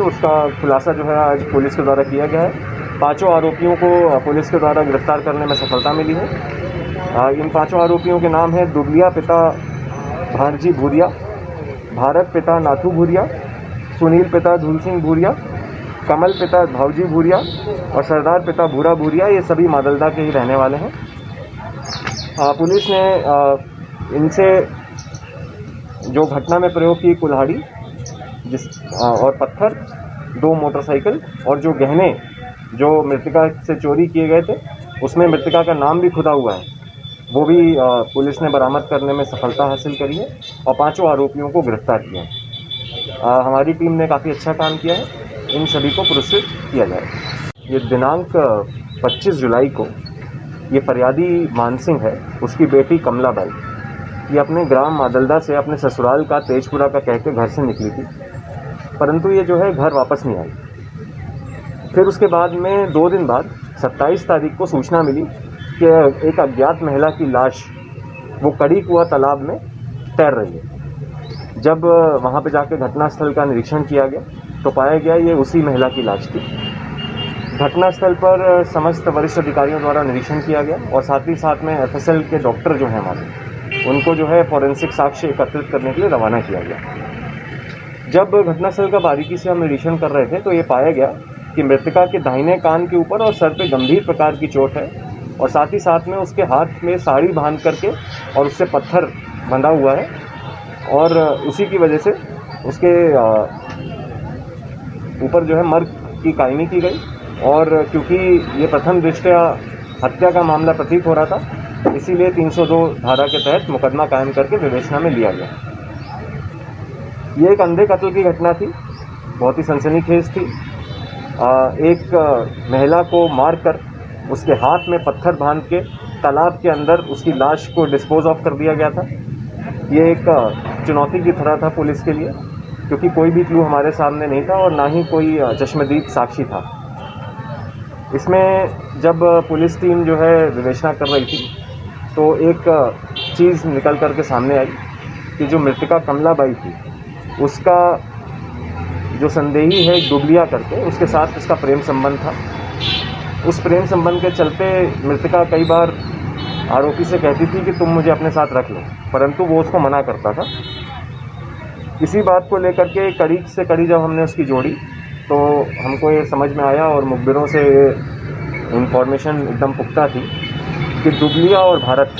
उसका खुलासा जो है आज पुलिस के द्वारा किया गया है। 5 आरोपियों को पुलिस के द्वारा गिरफ्तार करने में सफलता मिली है। इन 5 आरोपियों के नाम है दुबलिया पिता भारजी भूरिया, भारत पिता नाथू भूरिया, सुनील पिता धूल सिंह भूरिया, कमल पिता भावजी भूरिया और सरदार पिता भूरा भूरिया। ये सभी मादलदा के ही रहने वाले हैं। पुलिस ने इनसे जो घटना में प्रयोग की कुल्हाड़ी और पत्थर, 2 मोटरसाइकिल और जो गहने जो मृतका से चोरी किए गए थे, उसमें मृतका का नाम भी खुदा हुआ है, वो भी पुलिस ने बरामद करने में सफलता हासिल करी है और 5 आरोपियों को गिरफ्तार किया है। हमारी टीम ने काफ़ी अच्छा काम किया है। इन सभी को पुरस्कृत किया जाए। ये दिनांक 25 जुलाई को ये फरियादी मानसिंह है, उसकी बेटी कमलाबाई, ये अपने ग्राम मादलदा से अपने ससुराल का तेजपुरा का कह के घर से निकली थी, परंतु ये जो है घर वापस नहीं आई। फिर उसके बाद में 2 दिन बाद 27 तारीख को सूचना मिली कि एक अज्ञात महिला की लाश वो कड़ी कुआं तालाब में तैर रही है। जब वहाँ पे जाके घटनास्थल का निरीक्षण किया गया तो पाया गया ये उसी महिला की लाश थी। घटनास्थल पर समस्त वरिष्ठ अधिकारियों द्वारा निरीक्षण किया गया और साथ ही साथ में FSL के डॉक्टर जो हैं हमारे, उनको जो है फॉरेंसिक साक्ष्य एकत्रित करने के लिए रवाना किया गया। जब घटनास्थल का बारीकी से हम निरीक्षण कर रहे थे तो ये पाया गया कि मृतका के दाहिने कान के ऊपर और सर पे गंभीर प्रकार की चोट है और साथ ही साथ में उसके हाथ में साड़ी बांध करके और उससे पत्थर बंधा हुआ है और उसी की वजह से उसके ऊपर जो है मर्ग की कायमी की गई। और क्योंकि ये प्रथम दृष्टया हत्या का मामला प्रतीत हो रहा था, इसीलिए 302 धारा के तहत मुकदमा कायम करके विवेचना में लिया गया। ये एक अंधे कत्ल की घटना थी, बहुत ही सनसनीखेज थी। एक महिला को मारकर उसके हाथ में पत्थर बांध के तालाब के अंदर उसकी लाश को डिस्पोज ऑफ कर दिया गया था। ये एक चुनौती की तरह था पुलिस के लिए, क्योंकि कोई भी क्लू हमारे सामने नहीं था और ना ही कोई चश्मदीद साक्षी था। इसमें जब पुलिस टीम जो है विवेचना कर रही थी तो एक चीज़ निकल कर के सामने आई कि जो मृतका कमलाबाई थी, उसका जो संदेही है दुबलिया करके, उसके साथ उसका प्रेम संबंध था। उस प्रेम संबंध के चलते मृतका कई बार आरोपी से कहती थी कि तुम मुझे अपने साथ रख लो, परंतु वो उसको मना करता था। इसी बात को लेकर के कड़ी से कड़ी जब हमने उसकी जोड़ी तो हमको ये समझ में आया और मुखबिरों से इंफॉर्मेशन एकदम पुख्ता थी कि दुबलिया और भारत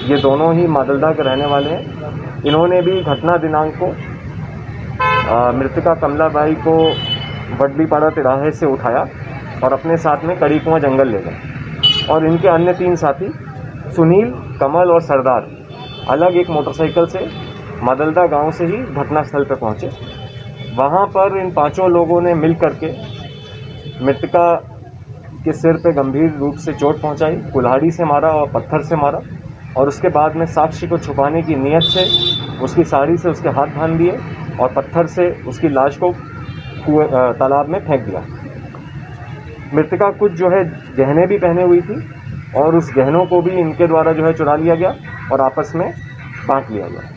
ये दोनों ही मादलदा के रहने वाले हैं। इन्होंने भी घटना दिनांक को मृतका कमलाबाई को वडलीपाड़ा तिराहे से उठाया और अपने साथ में कड़ी कुआं जंगल ले गए और इनके अन्य 3 साथी सुनील, कमल और सरदार अलग एक मोटरसाइकिल से मादलदा गांव से ही घटनास्थल पर पहुंचे। वहां पर इन 5 लोगों ने मिल करके मृतका के सिर पे गंभीर रूप से चोट पहुंचाई, कुल्हाड़ी से मारा और पत्थर से मारा और उसके बाद में साक्ष्य को छुपाने की नीयत से उसकी साड़ी से उसके हाथ बांध दिए और पत्थर से उसकी लाश को तालाब में फेंक दिया। मृतका कुछ जो है गहने भी पहने हुई थी और उस गहनों को भी इनके द्वारा जो है चुरा लिया गया और आपस में बांट लिया गया।